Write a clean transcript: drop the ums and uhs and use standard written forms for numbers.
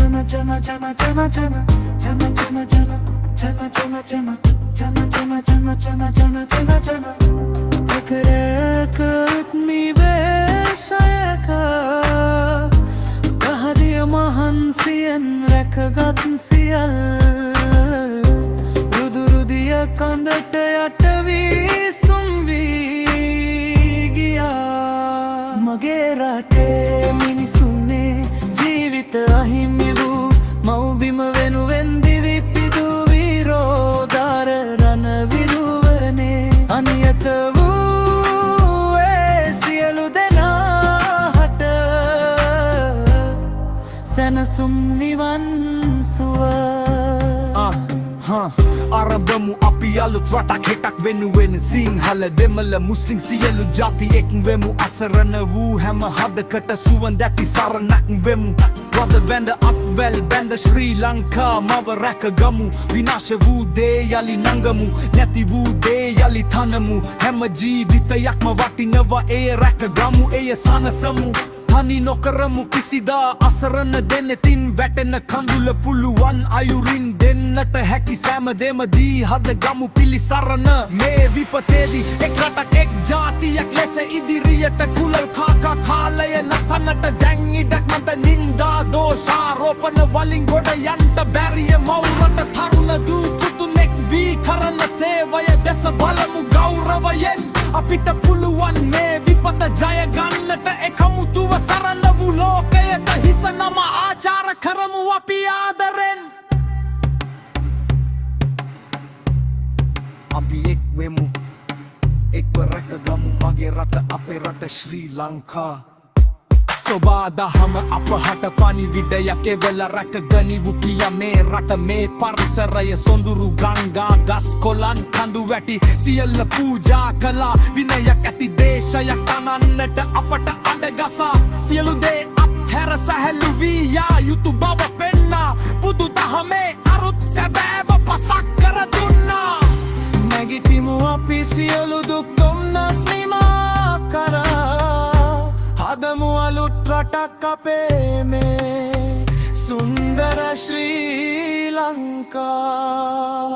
jana jana jana jana jana jana jana jana jana jana jana jana jana jana jana jana jana jana Ekret mi vesayaka Kahadiya mahansiyan rakagat siyal Rudurudiya kandata yatavi sumvi giya Mage rate minisunne ජීවිත අහිමි වූ මව්බිම වෙනුවෙන් දිවි පිදු විරෝධාර රණ විරුවනේ අනියත වූ ඒ සියලු දෙනාට සැනසුම් නිවන් සුව අරබමු අපි අලුත් රටක් හෙටක් වෙනුවෙන් සිංහල දෙමළ මුස්ලිම් සියලු ජාති එක් වෙමු අසරණ වූ හැම හදකට සුවඳ ඇති සරණක් වෙමු රද බැඳ අත්වැල් බැඳ ශ්‍රී ලංකා මව රැකගමු විනාශ වූ දේ යලි නංගමු නැති වූ දේ යලි තනමු හැම ජීවිතයක්ම වටිනවා එය රැකගමු එය සනසමු තනි නොකරමු කිසිදා අසරණ දෙනෙතින් වැටෙන කඳුල පුළුවන් අයුරින් දෙන්නට හැකි සෑම දෙම දී හදගමු පිළිසරණ මේ විපතේදී එක් රටක් එක් ජාතියක් ලෙස ඉදිරියට කුලල් කාකා කාලය නසන්නට දැන් ඉඩක් මත නින්දා දෝෂාරෝපණ වලින් ගොඩ යන්ට බැරිය මවුරට තරුණ දූ පුතුනෙක් වී කරන සේවය දෙස බලමු ගෞරවයෙන් අපිට පුළුවන් මේ විපත ජය ගන්නට එකමුතුව සරල වූ ලෝකයට හිස නම ආචාර කරමු අපි ආදරෙන් අපි එක් වෙමු එක්ව රැකගමු මගේ රට අපේ රට ශ්‍රී ලංකා සොබාදහම අපහට පණිවිඩයක් එවෙලා රැකගනිවු කිය මේ රට මේ පරිසරය සොඳුරු ගංගා ගස් කොළන් කඳු වැටි සියල්ල පූජා කළා විනයක් ඇති දේශයක් තනන්නට අපට අඩගසා සියලු දේ අත්හැර සැහැල්ලු වී යා යුතු බව පෙන්නා බුදු දහමේ අරුත් සැබෑව පසක් කර දුන්නා නැගිටිමු අපි සියලු දුක් දුම්නස් නිමා කරා හදමු අලුත් රටක් අපේ මේ සුන්දර ශ්‍රී ලංකා